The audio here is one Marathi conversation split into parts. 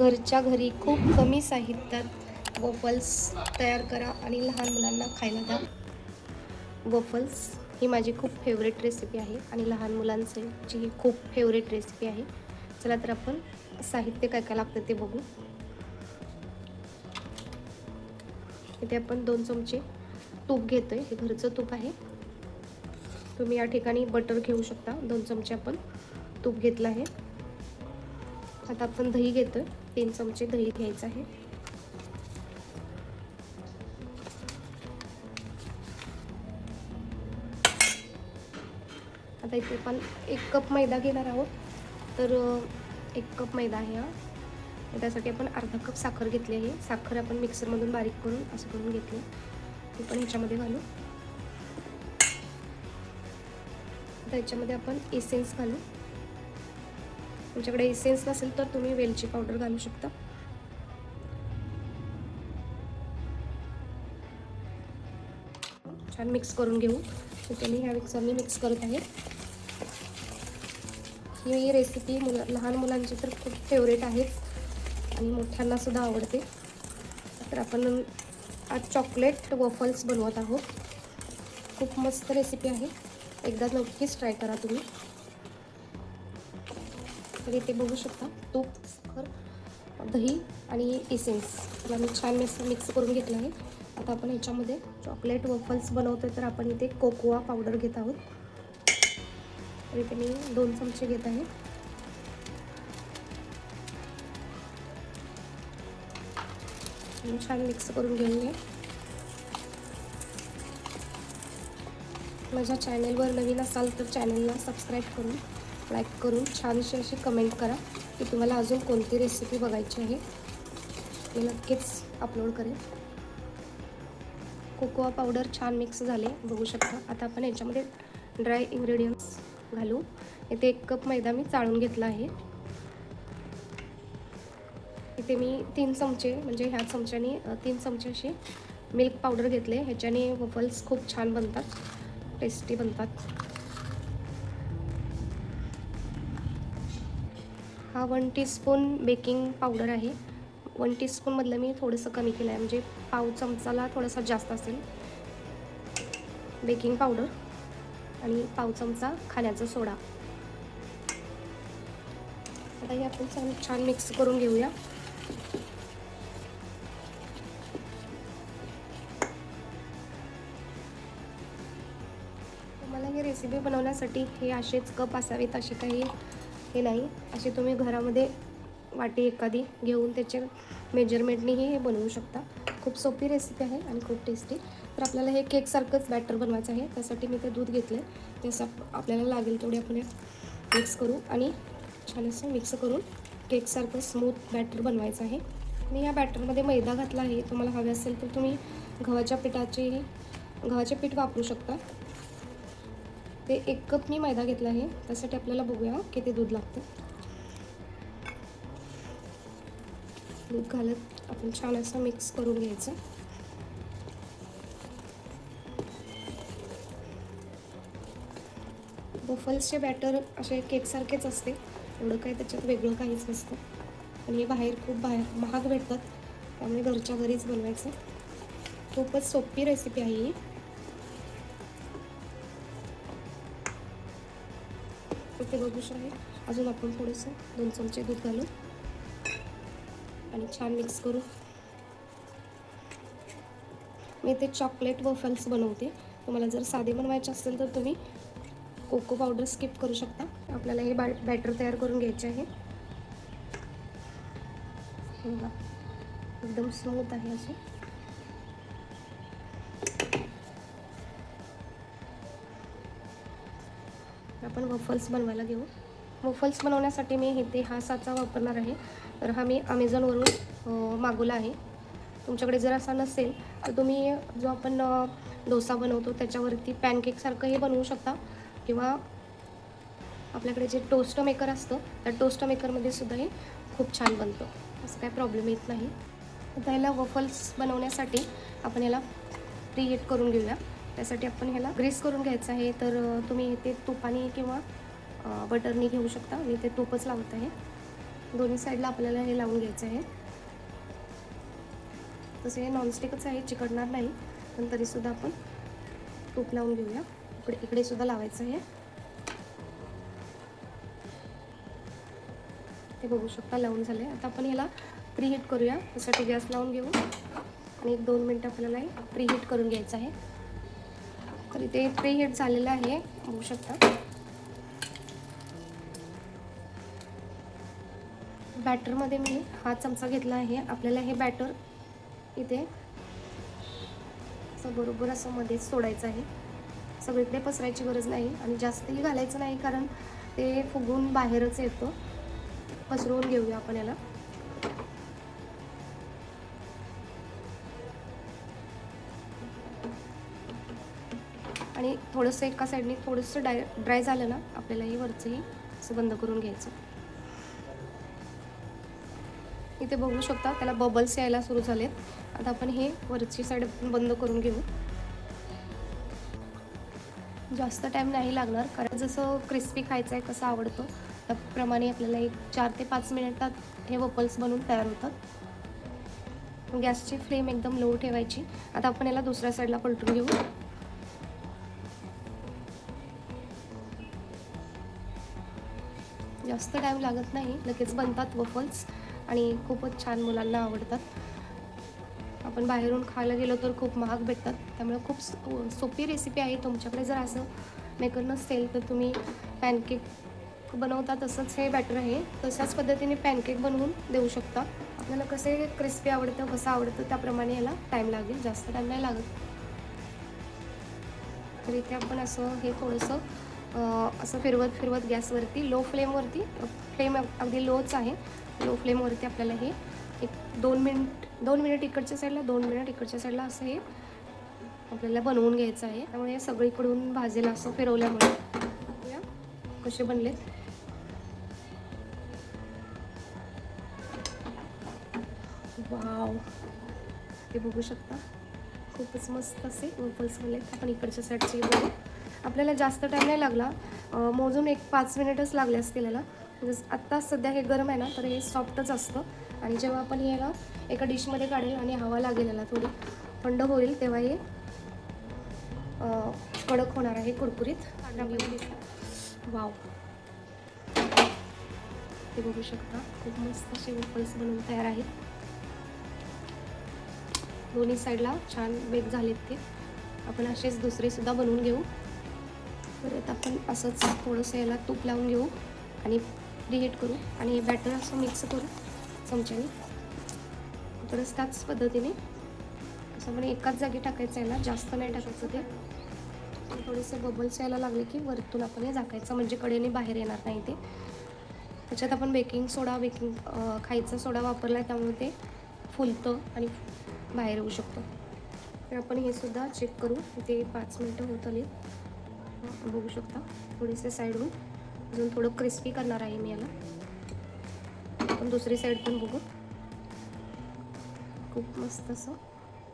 घरच्या घरी खूप कमी साहित्यात वफल्स तयार करा आणि लहान मुलांना खायला द्या. वफल्स ही माझी खूप फेवरेट रेसिपी आहे आणि लहान मुलांची ही खूप फेवरेट रेसिपी आहे. चला तर आपण साहित्य काय काय लागतं ते बघू. इथे आपण 2 चमचे तूप घेतोय. हे घरचं तूप आहे. तुम्ही या ठिकाणी बटर घेऊ शकता. 2 चमचे आपण तूप घेतलं आहे. आता आपण दही घेतोय. 3 चमचे दही घ्यायचं आहे. आता इथे आपण 1 कप मैदा घेणार आहोत. तर 1 कप मैदा आहे हा. त्यासाठी आपण अर्धा कप साखर घेतली आहे. साखर आपण मिक्सरमधून बारीक करून असं करून घेतली. ती पण ह्याच्यामध्ये घालू. आता ह्याच्यामध्ये आपण एसेन्स घालू. तुमच्याकडे एसेन्स नसेल तर तुम्ही वेलची पावडर घालू शकता. छान मिक्स करून घेऊ. तर मी ह्या मिक्सरने मिक्स करत आहे. ही रेसिपी लहान मुलांची तर खूप फेवरेट आहे आणि मोठ्यांना सुद्धा आवडते. तर आपण आज चॉकलेट वफल्स बनवत आहोत. खूप मस्त रेसिपी आहे. एकदा नक्कीच ट्राय करा तुम्ही. तर इथे बघू शकता तूप, साखर, दही आणि एसेन्स मी छान मिक्स करून घेतलं आहे. आता आपण ह्याच्यामध्ये चॉकलेट वफल्स बनवतोय तर आपण इथे कोकोआ पावडर घेत आहोत. तर इथे मी 2 चमचे घेत आहे. छान मिक्स करून घेऊया. माझ्या चॅनलवर नवीन असाल तर चॅनलला सबस्क्राईब करून, लाईक करून, छानशी अशी कमेंट करा की तुम्हाला अजून कोणती रेसिपी बघायची आहे. मी नक्कीच अपलोड करेन. कोकोआ पावडर छान मिक्स झाले बघू शकता. आता आपण याच्यामध्ये ड्राय इंग्रेडियंट्स घालू. इथे 1 कप मैदा मी चाळून घेतला आहे. इथे मी 3 चमचे म्हणजे ह्या चमच्याने 3 चमचे अशी मिल्क पावडर घेतले. ह्याच्याने वफल्स खूप छान बनतात, टेस्टी बनतात. हा 1 टीस्पून बेकिंग पावडर आहे. 1 टीस्पूनमधलं मी थोडंसं कमी केलं आहे, म्हणजे पाव चमचाला थोडासा जास्त असेल बेकिंग पावडर आणि पाव चमचा खाण्याचा सोडा. आता हे आपण छान मिक्स करून घेऊया. तुम्हाला ही रेसिपी बनवण्यासाठी हे असेच कप असावेत असे काही हे नाही. असे तुम्ही घरामध्ये वाटी एखादी घेऊन त्याच्या मेजरमेंटनेही हे बनवू शकता. खूप सोपी रेसिपी आहे आणि खूप टेस्टी. तर आपल्याला हे केकसारखंच बॅटर बनवायचं आहे. त्यासाठी मी ते दूध घेतलं आहे. ते आपल्याला लागेल तेवढे आपण मिक्स करू आणि छान असं मिक्स करून केकसारखं स्मूथ बॅटर बनवायचं आहे. मी या बॅटरमध्ये मैदा घातला आहे. तुम्हाला हवे असेल तर तुम्ही गव्हाचे पीठ वापरू शकता. ते 1 कप मी मैदा घेतला आहे. त्यासाठी आपल्याला बघूया किती दूध लागतं. दूध घालत आपण छान असं मिक्स करून घ्यायचं. वफल्सचे बॅटर असे केकसारखेच असते. एवढं काही त्याच्यात वेगळं काहीच नसतं. आणि हे बाहेर खूप महाग भेटतात. त्यामुळे घरच्या घरीच बनवायचं. खूपच सोपी रेसिपी आहे ही. ते बघू शकता. अजून आपण थोडंसं 2 चमचे दूध घालू आणि छान मिक्स करू. मी ते चॉकलेट वफल्स बनवते. तुम्हाला जर साधे बनवायचे असेल तर तुम्ही कोको पावडर स्किप करू शकता. आपल्याला हे बॅटर तयार करून घ्यायचे आहे. एकदम स्मूथ आहे असे. आपण वफल्स बनवायला घेऊ. वफल्स बनवण्यासाठी मी इथे हा साचा वापरणार आहे. तर हा मी अमेझॉनवरून मागवला आहे. तुमच्याकडे जर असा नसेल तर तुम्ही जो आपण डोसा बनवतो त्याच्यावरती पॅनकेकसारखंही बनवू शकता किंवा आपल्याकडे जे टोस्ट मेकर असतं त्या टोस्ट मेकरमध्ये सुद्धा हे खूप छान बनतं. असं काही प्रॉब्लेम येत नाही. आता ह्याला वफल्स बनवण्यासाठी आपण ह्याला प्रीहीट करून घेऊया. त्यासाठी आपण ह्याला ग्रीस करून घ्यायचं आहे. तर तुम्ही ते तुपाने किंवा बटरनी घेऊ शकता. मी ते तूपच लावत आहे. दोन्ही साईडला आपल्याला हे लावून घ्यायचं आहे. तसं हे नॉनस्टिकच आहे, चिकटणार नाही, पण तरीसुद्धा आपण तूप लावून घेऊया. इकडे सुद्धा लावायचं आहे. ते बघू शकता लावून झाले. आता आपण ह्याला प्रीहीट करूया. त्यासाठी गॅस लावून घेऊ आणि 1-2 मिनटं आपल्याला हे प्रीहीट करून घ्यायचं आहे. तर इथे प्रीहीट झालेलं आहे, बघू शकता. बॅटरमध्ये मी हा चमचा घेतला आहे. आपल्याला हे बॅटर इथे असं बरोबर असं मध्येच सोडायचं आहे. सगळीकडे पसरायची गरज नाही आणि जास्तही घालायचं नाही, कारण ते फुगून बाहेरच येतो. पसरवून घेऊया आपण याला. आणि थोडंसं एका साईडने थोडंसं ड्राय झालं ना, आपल्याला हे वरचंही असं बंद करून घ्यायचं. इथे बघू शकता त्याला बबल्स यायला सुरू झालेत. आता आपण हे वरची साईड बंद करून घेऊ. जास्त टाईम नाही लागणार, कारण जसं क्रिस्पी खायचं आहे, कसं आवडतं त्याप्रमाणे आपल्याला एक 4 ते 5 मिनिटात हे वफल्स बनवून तयार होतात. गॅसची फ्लेम एकदम लो ठेवायची. आता आपण याला दुसऱ्या साईडला पलटून घेऊ. जास्त टाईम लागत नाही, लगेच बनतात वफल्स आणि खूपच छान मुलांना आवडतात. आपण बाहेरून खायला गेलो तर खूप महाग भेटतात, त्यामुळे खूप सोपी रेसिपी आहे. तुमच्याकडे जर असं मेकर नसेल तर तुम्ही पॅनकेक बनवता तसंच हे बॅटर आहे, तशाच पद्धतीने पॅनकेक बनवून देऊ शकता. आपल्याला कसे क्रिस्पी आवडतं, कसं आवडतं त्याप्रमाणे याला टाईम लागेल, जास्त टाईम नाही लागत. तर इथे आपण असं हे थोडंसं असं फिरवत गॅसवरती लो फ्लेमवरती, फ्लेम अगदी लोच आहे, लो फ्लेमवरती आपल्याला हे एक 2 मिनिट इकडच्या साईडला, 2 मिनिट इकडच्या साईडला असं हे आपल्याला बनवून घ्यायचं आहे. त्यामुळे सगळीकडून भाजेल असं फिरवल्यामुळे कसे बनलेत. वाव, ते बघू शकता खूपच मस्त असे वफल्स बनलेत. आपण इकडच्या साईडचे बघू. आपल्याला जास्त टाईम नाही लागला, मोजून एक 5 मिनिटच लागले असतील याला. जसं आत्ता सध्या हे गरम आहे ना, तर हे सॉफ्टच असतं आणि जेव्हा आपण याला एका डिशमध्ये काढेल आणि हवा लागेल याला थोडी थंड होईल, तेव्हा हे कडक होणार आहे, कुरकुरीत. वाव, ते बघू शकता खूप मस्त असे वफल्स बनवून तयार आहेत. दोन्ही साईडला छान बेक झालेत ते. आपण असेच दुसरेसुद्धा बनवून घेऊ. परत आपण असंच थोडंसं याला तूप लावून घेऊ आणि प्रीहीट करू आणि बॅटर असं मिक्स करू चमच्याने. परत त्याच पद्धतीने असं आपण एकाच जागी टाकायचं, याला जास्त नाही टाकायचं. ते थोडेसे बबल्स यायला लागले की वरतून आपण हे झाकायचं, म्हणजे कडेने बाहेर येणार नाही ते. त्याच्यात आपण बेकिंग खायचा सोडा वापरला आहे, त्यामुळे ते फुलतं आणि बाहेर येऊ शकतो. तर आपण हे सुद्धा चेक करू. इथे 5 मिनिटं होत आली, बघू शकता. थोडेसे साईडहून अजून थोडं क्रिस्पी करणार आहे मी याला. आपण दुसरी साईड पण बघू. खूप मस्त असं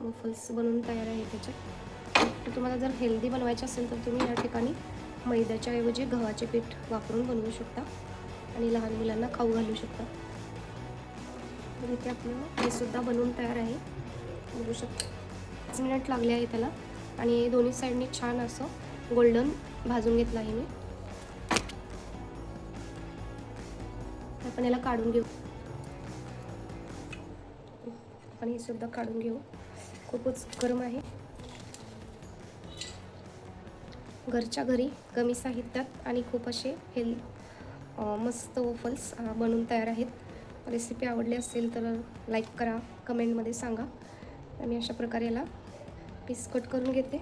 वफल्स बनवून तयार आहे त्याच्यात. तर तुम्हाला जर हेल्दी बनवायचे असेल तर तुम्ही या ठिकाणी मैद्याच्या ऐवजी गव्हाचे पीठ वापरून बनवू शकता आणि लहान मुलांना खाऊ घालू शकता. तर इथे आपलं हे सुद्धा बनवून तयार आहे, बघू शकता. 5 मिनिट लागले आहे त्याला आणि दोन्ही साईडनी छान असं गोल्डन भाजून घेतलं आहे मी. आपण याला काढून घेऊ. आपण हे सुद्धा काढून घेऊ. खूपच गरम आहे. घरच्या घरी कमी साहित्यात आणि खूप असे मस्त वफल्स बनवून तयार आहेत. रेसिपी आवडली असेल तर लाईक करा, कमेंटमध्ये सांगा. मी अशा प्रकारे याला पीस कट करून घेते.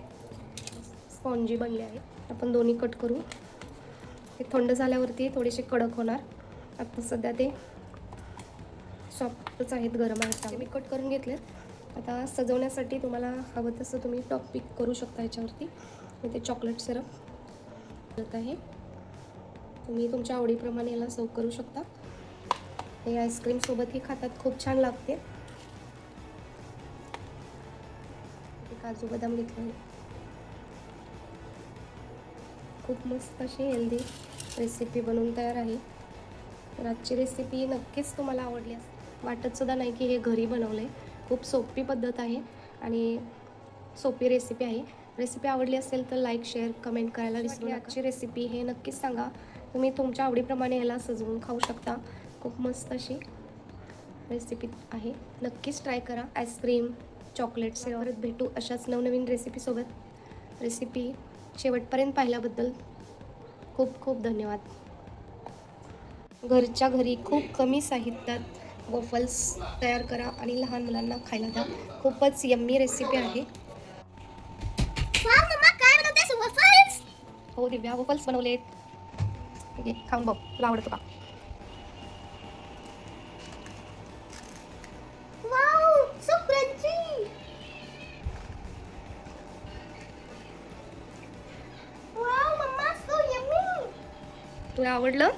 स्पॉन्जी बनले आहे. आपण दोन्ही कट करू. ते थंड झाल्यावरती थोडेसे कडक होणार. आता सध्या ते सॉफ्टच आहेत, गरम आहेत. त्यामुळे मी कट करून घेतलेत. आता सजवण्यासाठी तुम्हाला हवं तसं तुम्ही टॉपिक करू शकता याच्यावरती. इथे चॉकलेट सिरप देत आहे, तुम्ही तुमच्या आवडीप्रमाणे याला सर्व करू शकता. हे आईस्क्रीमसोबतही खातात, खूप छान लागते. काजू बदाम घेतले. खूप मस्त अशी हेल्दी रेसिपी बनवून तयार आहे. तर आजची रेसिपी नक्कीच तुम्हाला आवडली असेल. वाटतसुद्धा नाही की हे घरी बनवलं आहे. खूप सोपी पद्धत आहे आणि सोपी रेसिपी आहे. रेसिपी आवडली असेल तर लाईक, शेअर, कमेंट करायला विसरू नका. आजची रेसिपी हे नक्कीच सांगा. तुम्ही तुमच्या आवडीप्रमाणे ह्याला सजवून खाऊ शकता. खूप मस्त अशी रेसिपी आहे. नक्कीच ट्राय करा. आईस्क्रीम, चॉकलेट्स परत भेटू अशाच नवनवीन रेसिपीसोबत. रेसिपी शेवटपर्यंत पाहिल्याबद्दल खूप खूप धन्यवाद. घरच्या घरी खूप कमी साहित्यात वॉफल्स तयार करा आणि लहान मुलांना खायला द्या. खूपच यम्मी रेसिपी आहे. हो दिव्या, वॉफल्स बनवलेत. ठीक आहे, खाऊन बघ, तुला आवडतो का? तुला आवडलं?